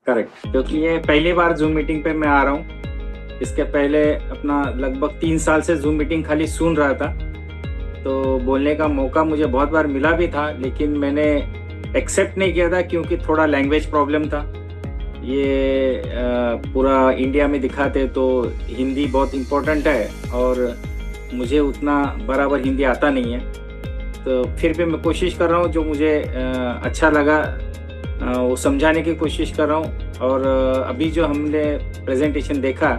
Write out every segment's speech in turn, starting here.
Correct, क्योंकि ये पहली बार जूम मीटिंग पे मैं आ रहा हूँ। इसके पहले अपना लगभग 3 साल से जूम मीटिंग खाली सुन रहा था, तो बोलने का मौका मुझे बहुत बार मिला भी था, लेकिन मैंने एक्सेप्ट नहीं किया था क्योंकि थोड़ा लैंग्वेज प्रॉब्लम था। ये पूरा इंडिया में दिखाते तो हिंदी बहुत इम्पोर्टेंट है और मुझे उतना बराबर हिंदी आता नहीं है, तो फिर भी मैं कोशिश कर रहा हूँ, जो मुझे अच्छा लगा वो समझाने की कोशिश कर रहा हूँ। और अभी जो हमने प्रेजेंटेशन देखा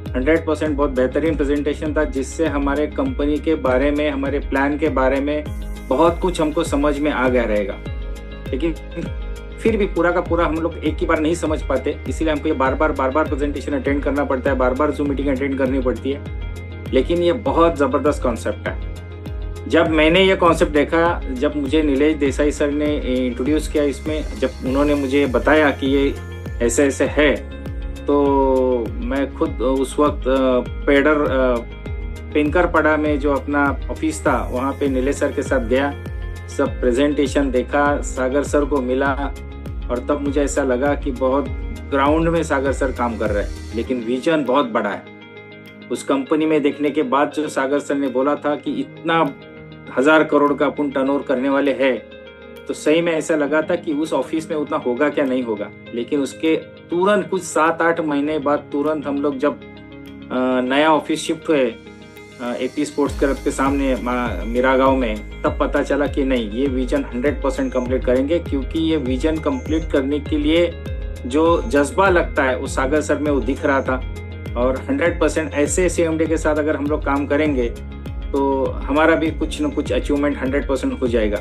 100% बहुत बेहतरीन प्रेजेंटेशन था, जिससे हमारे कंपनी के बारे में, हमारे प्लान के बारे में बहुत कुछ हमको समझ में आ गया रहेगा। लेकिन फिर भी पूरा का पूरा हम लोग एक ही बार नहीं समझ पाते, इसीलिए हमको ये बार बार प्रेजेंटेशन अटेंड करना पड़ता है, बार जूम मीटिंग अटेंड करनी पड़ती है। लेकिन ये बहुत ज़बरदस्त कॉन्सेप्ट है। जब मैंने ये कॉन्सेप्ट देखा, जब मुझे नीलेश देसाई सर ने इंट्रोड्यूस किया इसमें, जब उन्होंने मुझे बताया कि ये ऐसे ऐसे है, तो मैं खुद उस वक्त पेनकर पड़ा में जो अपना ऑफिस था वहाँ पे नीलेश सर के साथ गया, सब प्रेजेंटेशन देखा, सागर सर को मिला, और तब मुझे ऐसा लगा कि बहुत ग्राउंड में सागर सर काम कर रहे हैं, लेकिन विजन बहुत बड़ा है। उस कंपनी में देखने के बाद जो सागर सर ने बोला था कि इतना 1000 करोड़ का अपन टर्नओवर करने वाले हैं, तो सही में ऐसा लगा था कि उस ऑफिस में उतना होगा क्या नहीं होगा। लेकिन उसके तुरंत कुछ 7-8 महीने बाद तुरंत हम लोग जब नया ऑफिस शिफ्ट हुए एपी स्पोर्ट्स क्लब के सामने मीरा गांव में, तब पता चला कि नहीं, ये विजन 100% कंप्लीट करेंगे, क्योंकि ये विजन कंप्लीट करने के लिए जो जज्बा लगता है वो सागर सर में वो दिख रहा था। और 100% ऐसे CMD के साथ अगर हम लोग काम करेंगे तो हमारा भी कुछ न कुछ अचीवमेंट 100% हो जाएगा।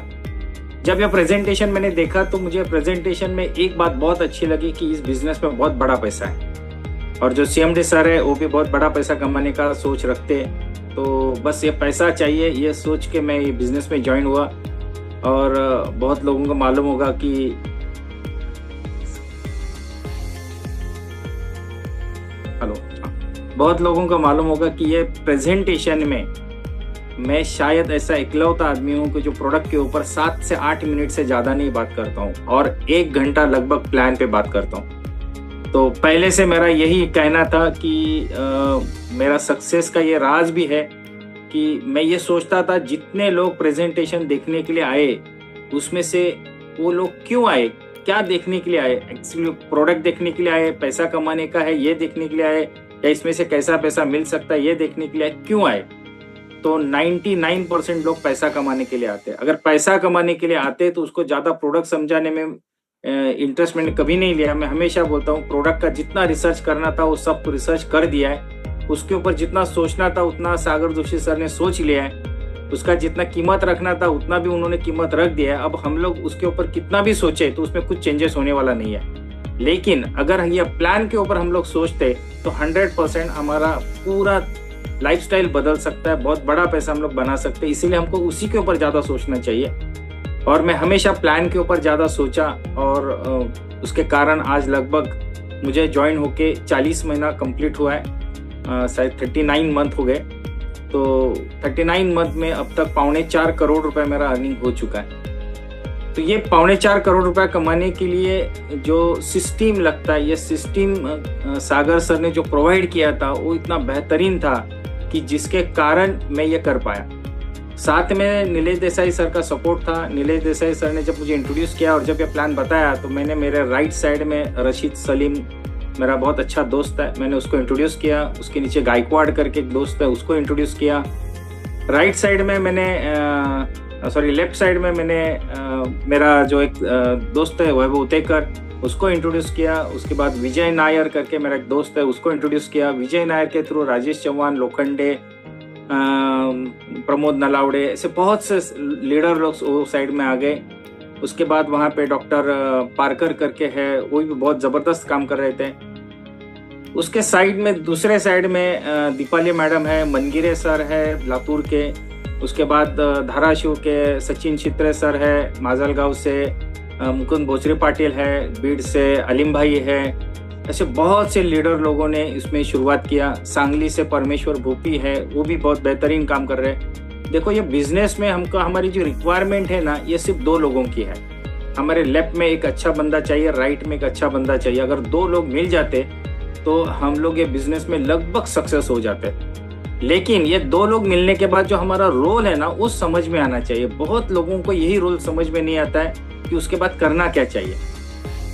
जब यह प्रेजेंटेशन मैंने देखा तो मुझे प्रेजेंटेशन में एक बात बहुत अच्छी लगी कि इस बिजनेस में बहुत बड़ा पैसा है, और जो CMD सर है वो भी बहुत बड़ा पैसा कमाने का सोच रखते हैं। तो बस ये पैसा चाहिए, ये सोच के मैं ये बिजनेस में ज्वाइन हुआ। और बहुत लोगों को मालूम होगा कि बहुत लोगों को मालूम होगा कि ये प्रेजेंटेशन में मैं शायद ऐसा इकलौता आदमी हूँ कि जो प्रोडक्ट के ऊपर 7 से 8 मिनट से ज़्यादा नहीं बात करता हूँ, और 1 घंटा लगभग प्लान पे बात करता हूँ। तो पहले से मेरा यही कहना था कि मेरा सक्सेस का ये राज भी है कि मैं ये सोचता था जितने लोग प्रेजेंटेशन देखने के लिए आए, उसमें से वो लोग क्यों आए, क्या देखने के लिए आए, एक्चुअली प्रोडक्ट देखने के लिए आए, पैसा कमाने का है ये देखने के लिए आए, या इसमें से कैसा पैसा मिल सकता है ये देखने के लिए आए, क्यों आए। तो 99% लोग पैसा कमाने के लिए आते हैं। अगर पैसा कमाने के लिए आते तो उसको ज़्यादा प्रोडक्ट समझाने में इंटरेस्ट मैंने कभी नहीं लिया। मैं हमेशा बोलता हूँ प्रोडक्ट का जितना रिसर्च करना था वो सब रिसर्च कर दिया है, उसके ऊपर जितना सोचना था उतना सागर जोशी सर ने सोच लिया है, उसका जितना कीमत रखना था उतना भी उन्होंने कीमत रख दिया है। अब हम लोग उसके ऊपर कितना भी सोचे तो उसमें कुछ चेंजेस होने वाला नहीं है। लेकिन अगर ये प्लान के ऊपर हम लोग सोचते तो 100% हमारा पूरा लाइफस्टाइल बदल सकता है, बहुत बड़ा पैसा हम लोग बना सकते हैं। इसीलिए हमको उसी के ऊपर ज़्यादा सोचना चाहिए, और मैं हमेशा प्लान के ऊपर ज़्यादा सोचा, और उसके कारण आज लगभग मुझे ज्वाइन होके 40 महीना कंप्लीट हुआ है, शायद 39 मंथ हो गए। तो 39 मंथ में अब तक 4.25 करोड़ रुपए मेरा अर्निंग हो चुका है। तो ये 4.25 करोड़ रुपए कमाने के लिए जो सिस्टम लगता है, ये सिस्टम सागर सर ने जो प्रोवाइड किया था वो इतना बेहतरीन था कि जिसके कारण मैं ये कर पाया। साथ में नीलेश देसाई सर का सपोर्ट था। नीलेश देसाई सर ने जब मुझे इंट्रोड्यूस किया और जब ये प्लान बताया, तो मैंने मेरे राइट साइड में रशीद सलीम, मेरा बहुत अच्छा दोस्त है, मैंने उसको इंट्रोड्यूस किया। उसके नीचे गायकवाड़ करके एक दोस्त है, उसको इंट्रोड्यूस किया। राइट साइड में मैंने लेफ्ट साइड में मैंने मेरा जो एक दोस्त है वैभव उतेकर, उसको इंट्रोड्यूस किया। उसके बाद विजय नायर करके मेरा एक दोस्त है, उसको इंट्रोड्यूस किया। विजय नायर के थ्रू राजेश चौहान, लोखंडे, प्रमोद नलावड़े, ऐसे बहुत से लीडर लोग वो साइड में आ गए। उसके बाद वहाँ पे डॉक्टर पारकर करके है, वो भी बहुत ज़बरदस्त काम कर रहे थे। उसके साइड में, दूसरे साइड में दीपाली मैडम है, मनगिरे सर है लातूर के। उसके बाद धाराशिव के सचिन चित्रे सर है, माजलगांव से मुकुंद भोसरी पाटिल है, बीड़ से अलीम भाई है। ऐसे बहुत से लीडर लोगों ने इसमें शुरुआत किया। सांगली से परमेश्वर भोपी है, वो भी बहुत बेहतरीन काम कर रहे हैं। देखो, ये बिजनेस में हमको हमारी जो रिक्वायरमेंट है ना, ये सिर्फ 2 लोगों की है। हमारे लेफ्ट में एक अच्छा बंदा चाहिए, राइट में एक अच्छा बंदा चाहिए। अगर 2 लोग मिल जाते तो हम लोग ये बिजनेस में लगभग सक्सेस हो जाते। लेकिन ये 2 लोग मिलने के बाद जो हमारा रोल है ना, वो समझ में आना चाहिए। बहुत लोगों को यही रोल समझ में नहीं आता है कि उसके बाद करना क्या चाहिए।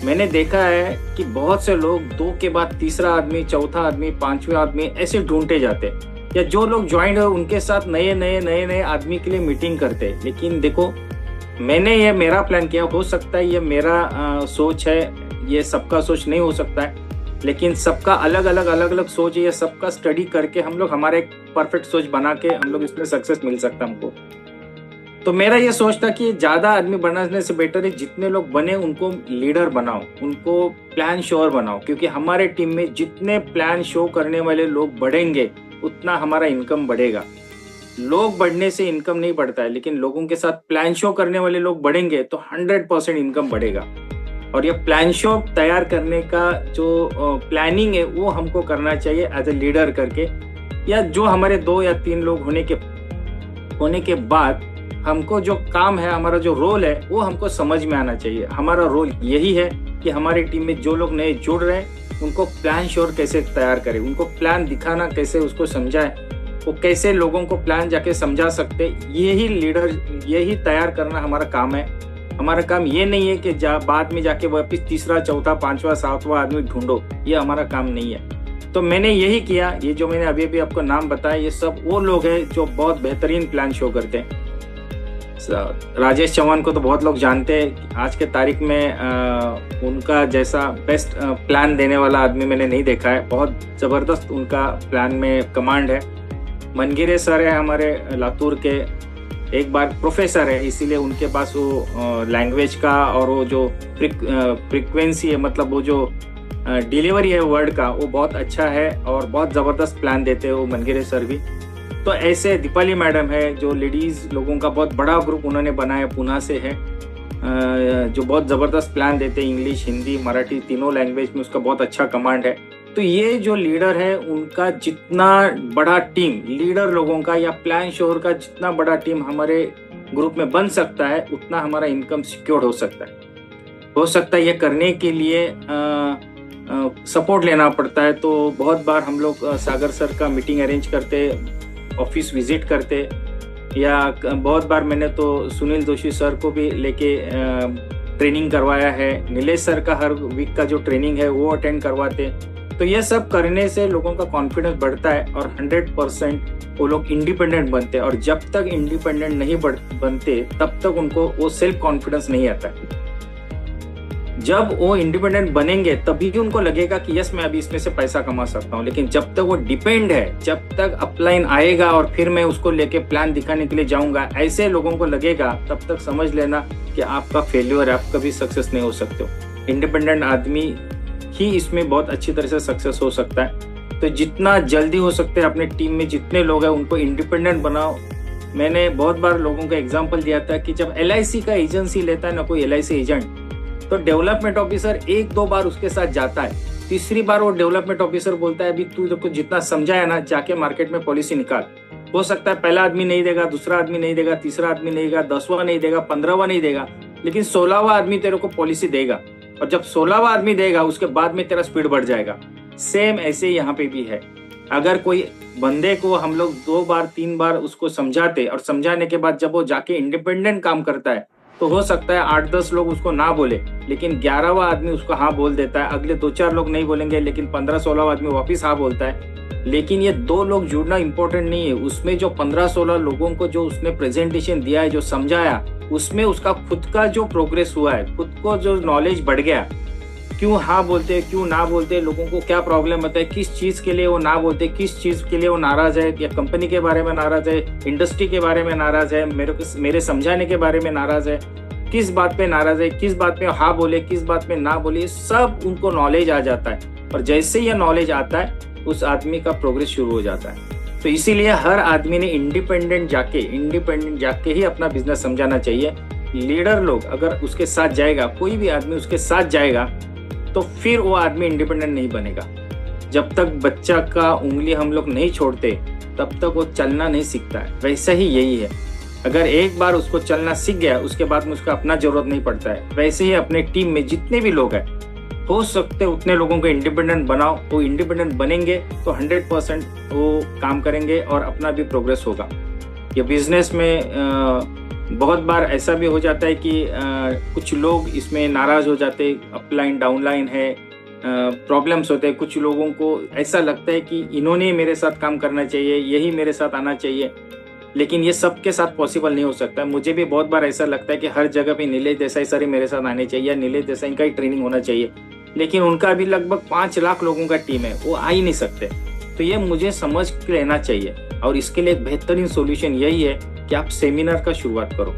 मैंने देखा है कि बहुत से लोग 2 के बाद तीसरा आदमी, चौथा आदमी, 5वां आदमी ऐसे ढूंढते जाते, या जो लोग ज्वाइन हो उनके साथ नए नए आदमी के लिए मीटिंग करते। लेकिन देखो, मैंने ये मेरा प्लान किया, हो सकता है ये मेरा सोच है, ये सबका सोच नहीं हो सकता है, लेकिन सबका अलग अलग सोच है। ये सबका स्टडी करके हम लोग हमारा एक परफेक्ट सोच बना के हम लोग इसमें सक्सेस मिल सकता है हमको। तो मेरा ये सोच था कि ज्यादा आदमी बनाने से बेटर है जितने लोग बने उनको लीडर बनाओ, उनको प्लान शोर बनाओ, क्योंकि हमारे टीम में जितने प्लान शो करने वाले लोग बढ़ेंगे उतना हमारा इनकम बढ़ेगा। लोग बढ़ने से इनकम नहीं बढ़ता है, लेकिन लोगों के साथ प्लान शो करने वाले लोग बढ़ेंगे तो 100% इनकम बढ़ेगा। और ये प्लान शो तैयार करने का जो प्लानिंग है वो हमको करना चाहिए एज ए लीडर करके, या जो हमारे 2 या 3 लोग होने के बाद हमको जो काम है, हमारा जो रोल है वो हमको समझ में आना चाहिए। हमारा रोल यही है कि हमारी टीम में जो लोग नए जुड़ रहे हैं उनको प्लान श्योर कैसे तैयार करें, उनको प्लान दिखाना कैसे, उसको समझाएं, वो कैसे लोगों को प्लान जाके समझा सकते। यही तैयार करना हमारा काम है। हमारा काम ये नहीं है कि बाद में जाके वापिस तीसरा, चौथा, 5वां, 7वां आदमी ढूंढो, ये हमारा काम नहीं है। तो मैंने यही किया। ये जो मैंने अभी आपको नाम बताया, ये सब वो लोग हैं जो बहुत बेहतरीन प्लान शो करते हैं। राजेश चौहान को तो बहुत लोग जानते हैं। आज के तारीख में उनका जैसा बेस्ट प्लान देने वाला आदमी मैंने नहीं देखा है। बहुत ज़बरदस्त उनका प्लान में कमांड है। मनगिरे सर है हमारे लातूर के, एक बार प्रोफेसर है, इसीलिए उनके पास वो लैंग्वेज का और वो जो फ्रीक्वेंसी है, मतलब वो जो डिलीवरी है वर्ड का, वो बहुत अच्छा है और बहुत ज़बरदस्त प्लान देते हैं वो मनगिरे सर भी। तो ऐसे दीपाली मैडम है जो लेडीज़ लोगों का बहुत बड़ा ग्रुप उन्होंने बनाया, पुणे से है, जो बहुत ज़बरदस्त प्लान देते हैं। इंग्लिश, हिंदी, मराठी तीनों लैंग्वेज में उसका बहुत अच्छा कमांड है। तो ये जो लीडर है उनका जितना बड़ा टीम, लीडर लोगों का या प्लान शोर का जितना बड़ा टीम हमारे ग्रुप में बन सकता है, उतना हमारा इनकम सिक्योर हो सकता है। ये करने के लिए सपोर्ट लेना पड़ता है। तो बहुत बार हम लोग सागर सर का मीटिंग अरेंज करते, ऑफिस विजिट करते, या बहुत बार मैंने तो सुनील जोशी सर को भी लेके ट्रेनिंग करवाया है। नीलेश सर का हर वीक का जो ट्रेनिंग है वो अटेंड करवाते। तो ये सब करने से लोगों का कॉन्फिडेंस बढ़ता है और 100% वो लोग इंडिपेंडेंट बनते हैं। और जब तक इंडिपेंडेंट नहीं बनते तब तक उनको वो सेल्फ कॉन्फिडेंस नहीं आता है। जब वो इंडिपेंडेंट बनेंगे तभी उनको लगेगा कि यस मैं अभी इसमें से पैसा कमा सकता हूँ। लेकिन जब तक वो डिपेंड है, जब तक अपलाइन आएगा और फिर मैं उसको लेके प्लान दिखाने के लिए जाऊंगा, ऐसे लोगों को लगेगा, तब तक समझ लेना कि आपका फेल्यूर है, आप कभी सक्सेस नहीं हो सकते हो। इंडिपेंडेंट आदमी ही इसमें बहुत अच्छी तरह से सक्सेस हो सकता है। तो जितना जल्दी हो सकता है अपने टीम में जितने लोग हैं उनको इंडिपेंडेंट बनाओ। मैंने बहुत बार लोगों को एग्जाम्पल दिया था कि जब LIC का एजेंसी लेता है ना कोई LIC एजेंट, तो डेवलपमेंट ऑफिसर 1-2 बार उसके साथ जाता है। तीसरी बार वो डेवलपमेंट ऑफिसर बोलता है अभी तू जितना समझाया ना, जाके मार्केट में पॉलिसी निकाल। हो सकता है पहला आदमी नहीं देगा, दूसरा आदमी नहीं देगा, तीसरा आदमी नहीं देगा, 10वां नहीं देगा, 15वां नहीं देगा, लेकिन 16वां आदमी तेरे को पॉलिसी देगा। और जब 16वां आदमी देगा उसके बाद में तेरा स्पीड बढ़ जाएगा। सेम ऐसे यहाँ पे भी है। अगर कोई बंदे को हम लोग 2 बार 3 बार उसको समझाते और समझाने के बाद जब वो जाके इंडिपेंडेंट काम करता है, तो हो सकता है 8-10 लोग उसको ना बोले, लेकिन 11वां आदमी उसको हाँ बोल देता है। अगले 2-4 लोग नहीं बोलेंगे, लेकिन 15-16वां आदमी वापिस हाँ बोलता है। लेकिन ये 2 लोग जुड़ना इंपॉर्टेंट नहीं है। उसमें जो 15-16 लोगों को जो उसने प्रेजेंटेशन दिया है, जो समझाया, उसमें उसका खुद का जो प्रोग्रेस हुआ है, खुद को जो नॉलेज बढ़ गया। क्यों हाँ बोलते, क्यों ना बोलते, लोगों को क्या प्रॉब्लम होता है, किस चीज़ के लिए वो ना बोलते, किस चीज़ के लिए वो नाराज़ है, या कंपनी के बारे में नाराज़ है, इंडस्ट्री के बारे में नाराज़ है, मेरे समझाने के बारे में नाराज़ है, किस बात पे नाराज़ है, किस बात पे हाँ बोले, किस बात पे ना बोले, सब उनको नॉलेज आ जाता है। और जैसे ये नॉलेज आता है उस आदमी का प्रोग्रेस शुरू हो जाता है। तो इसीलिए हर आदमी ने इंडिपेंडेंट जाके ही अपना बिजनेस समझाना चाहिए। लीडर लोग अगर उसके साथ जाएगा, कोई भी आदमी उसके साथ जाएगा, तो फिर वो आदमी इंडिपेंडेंट नहीं बनेगा। जब तक बच्चा का उंगली हम लोग नहीं छोड़ते तब तक वो चलना नहीं सीखता है। वैसा ही यही है। अगर एक बार उसको चलना सीख गया, उसके बाद में उसका अपना जरूरत नहीं पड़ता है। वैसे ही अपने टीम में जितने भी लोग हैं, हो सकते उतने लोगों को इंडिपेंडेंट बनाओ। वो इंडिपेंडेंट बनेंगे तो 100% वो काम करेंगे और अपना भी प्रोग्रेस होगा। ये बिजनेस में बहुत बार ऐसा भी हो जाता है कि कुछ लोग इसमें नाराज हो जाते, अपलाइन डाउनलाइन है, प्रॉब्लम्स होते हैं। कुछ लोगों को ऐसा लगता है कि इन्होंने मेरे साथ काम करना चाहिए, यही मेरे साथ आना चाहिए, लेकिन ये सबके साथ पॉसिबल नहीं हो सकता। मुझे भी बहुत बार ऐसा लगता है कि हर जगह पे नीलेश देसाई सर ही मेरे साथ आने चाहिए या नीलेश देसाई का ही ट्रेनिंग होना चाहिए, लेकिन उनका भी लगभग 5 लाख लोगों का टीम है, वो आ ही नहीं सकते। तो ये मुझे समझ के लेना चाहिए, और इसके लिए एक बेहतरीन सोल्यूशन यही है कि आप सेमिनार का शुरुआत करो।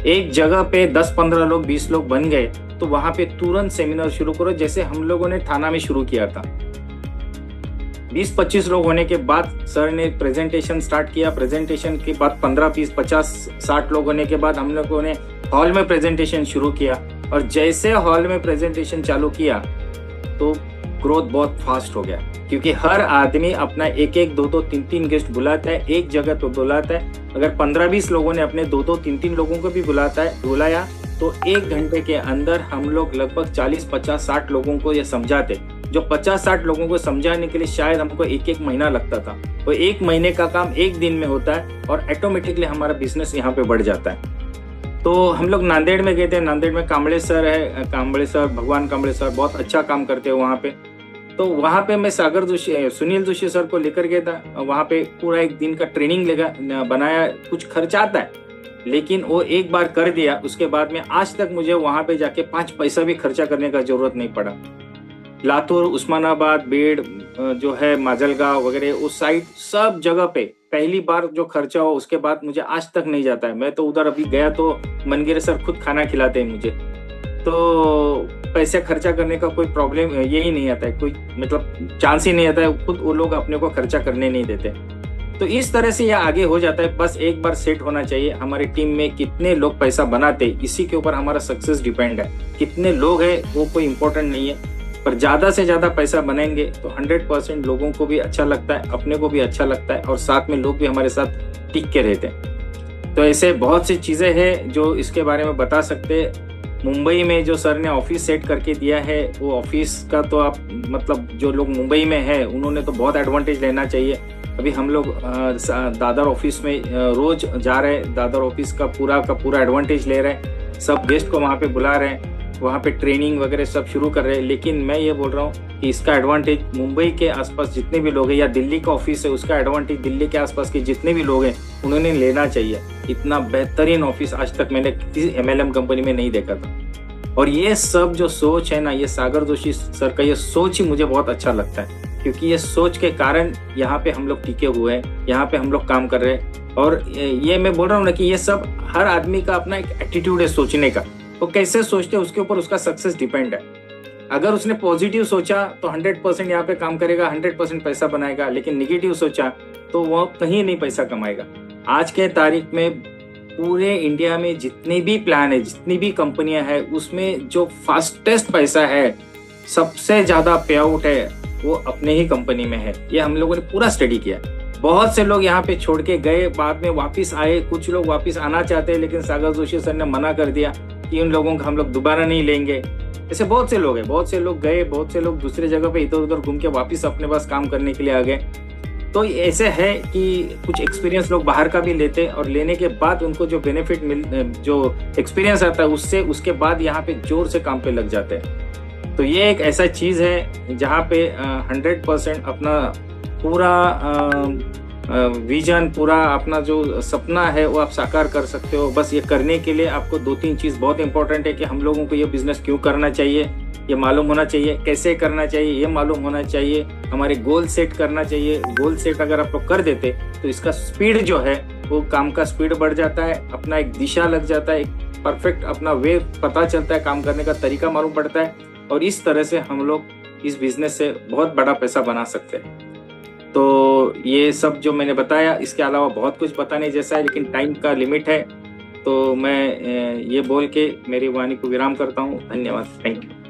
एक जगह पे 10-15 लोग 20 लोग बन गए तो वहां पे तुरंत सेमिनार शुरू करो, जैसे हम लोगों ने थाना में शुरू किया था। 20-25 लोग होने के बाद सर ने प्रेजेंटेशन स्टार्ट किया। प्रेजेंटेशन के बाद 15-20-50-60 लोग होने के बाद हम लोगों ने हॉल में प्रेजेंटेशन शुरू किया, और जैसे हॉल में प्रेजेंटेशन चालू किया तो ग्रोथ बहुत फास्ट हो गया, क्योंकि हर आदमी अपना 1-1, 2-2, 3-3 गेस्ट बुलाता है, एक जगह तो बुलाता है। अगर 15-20 लोगों ने अपने 2-2, 3-3 लोगों को भी बुलाया तो 1 घंटे के अंदर हम लोग लगभग 40-50-60 लोगों को ये समझाते, जो 50-60 लोगों को समझाने के लिए शायद हमको 1-1 महीना लगता था। वो 1 महीने का काम 1 दिन में होता है, और ऑटोमेटिकली हमारा बिजनेस यहाँ पे बढ़ जाता है। तो हम लोग नांदेड़ में गए थे। नांदेड़ में कांबळे सर है, कांबळे सर, भगवान कांबळे सर बहुत अच्छा काम करते हैं वहाँ पे। तो वहाँ पे मैं सुनील जोशी सर को लेकर गया था। वहाँ पे पूरा 1 दिन का ट्रेनिंग बनाया। कुछ खर्च आता है, लेकिन वो एक बार कर दिया, उसके बाद में आज तक मुझे वहाँ पे जाके 5 पैसा भी खर्चा करने का जरूरत नहीं पड़ा। लातूर, उस्मानाबाद, बेड़ जो है, माजलगांव वगैरह, उस साइड सब जगह पे पहली बार जो खर्चा हो उसके बाद मुझे आज तक नहीं जाता है। मैं तो उधर अभी गया तो मनगिरे सर खुद खाना खिलाते हैं मुझे, तो पैसे खर्चा करने का कोई प्रॉब्लम यही नहीं आता है, कोई मतलब चांस ही नहीं आता है। खुद वो लोग अपने को खर्चा करने नहीं देते। तो इस तरह से यह आगे हो जाता है। बस एक बार सेट होना चाहिए। हमारी टीम में कितने लोग पैसा बनाते, इसी के ऊपर हमारा सक्सेस डिपेंड है। कितने लोग हैं वो कोई इम्पोर्टेंट नहीं है, पर ज्यादा से ज्यादा पैसा बनाएंगे तो 100% लोगों को भी अच्छा लगता है, अपने को भी अच्छा लगता है, और साथ में लोग भी हमारे साथ टिक के रहते हैं। तो ऐसे बहुत सी चीजें हैं जो इसके बारे में बता सकते हैं। मुंबई में जो सर ने ऑफिस सेट करके दिया है, वो ऑफिस का तो आप मतलब जो लोग मुंबई में है उन्होंने तो बहुत एडवांटेज लेना चाहिए। अभी हम लोग दादर ऑफिस में रोज जा रहे हैं, दादर ऑफिस का पूरा एडवांटेज ले रहे हैं। सब गेस्ट को वहाँ पे बुला रहे हैं, वहाँ पे ट्रेनिंग वगैरह सब शुरू कर रहे हैं। लेकिन मैं ये बोल रहा हूँ कि इसका एडवांटेज मुंबई के आसपास जितने भी लोग हैं, या दिल्ली का ऑफिस है उसका एडवांटेज दिल्ली के आसपास के जितने भी लोग हैं उन्होंने लेना चाहिए। इतना बेहतरीन ऑफिस आज तक मैंने किसी MLM कंपनी में नहीं देखा था। और ये सब जो सोच है ना, ये सागर जोशी सर का ये सोच ही मुझे बहुत अच्छा लगता है, क्योंकि ये सोच के कारण यहाँ पे हम लोग टिके हुए हैं, यहाँ पे हम लोग काम कर रहे हैं। और ये मैं बोल रहा हूँ ना कि ये सब हर आदमी का अपना एक एटीट्यूड है सोचने का। वो कैसे सोचते हैं उसके ऊपर उसका सक्सेस डिपेंड है। अगर उसने पॉजिटिव सोचा तो 100% यहाँ पे काम करेगा, 100% पैसा बनाएगा। लेकिन निगेटिव सोचा तो वो कहीं नहीं पैसा कमाएगा। आज के तारीख में पूरे इंडिया में जितने भी प्लान है, जितनी भी कंपनियां हैं, उसमें जो फास्टेस्ट पैसा है, सबसे ज्यादा पे आउट है, वो अपने ही कंपनी में है। ये हम लोगों ने पूरा स्टडी किया। बहुत से लोग यहाँ पे छोड़ के गए, बाद में वापस आए। कुछ लोग वापस आना चाहते हैं, लेकिन सागर जोशी सर ने मना कर दिया कि उन लोगों को हम लोग दोबारा नहीं लेंगे। ऐसे बहुत से लोग हैं, बहुत से लोग गए, बहुत से लोग दूसरे जगह पे इधर उधर घूम के वापस अपने पास काम करने के लिए आ गए। तो ऐसे है कि कुछ एक्सपीरियंस लोग बाहर का भी लेते हैं, और लेने के बाद उनको जो बेनिफिट जो एक्सपीरियंस आता है उसके बाद यहाँ पे जोर से काम पे लग जाते हैं। तो ये एक ऐसा चीज है जहाँ पे 100% अपना पूरा विजन, पूरा अपना जो सपना है वो आप साकार कर सकते हो। बस ये करने के लिए आपको 2-3 चीज बहुत इंपॉर्टेंट है कि हम लोगों को ये बिजनेस क्यों करना चाहिए ये मालूम होना चाहिए, कैसे करना चाहिए ये मालूम होना चाहिए, हमारे गोल सेट करना चाहिए। गोल सेट अगर आप लोग कर देते तो इसका स्पीड जो है वो काम का स्पीड बढ़ जाता है, अपना एक दिशा लग जाता है, एक परफेक्ट अपना वे पता चलता है, काम करने का तरीका मालूम पड़ता है, और इस तरह से हम लोग इस बिजनेस से बहुत बड़ा पैसा बना सकते हैं। तो ये सब जो मैंने बताया, इसके अलावा बहुत कुछ बताने जैसा है, लेकिन टाइम का लिमिट है। तो मैं ये बोल के मेरी वाणी को विराम करता हूँ। धन्यवाद, थैंक यू।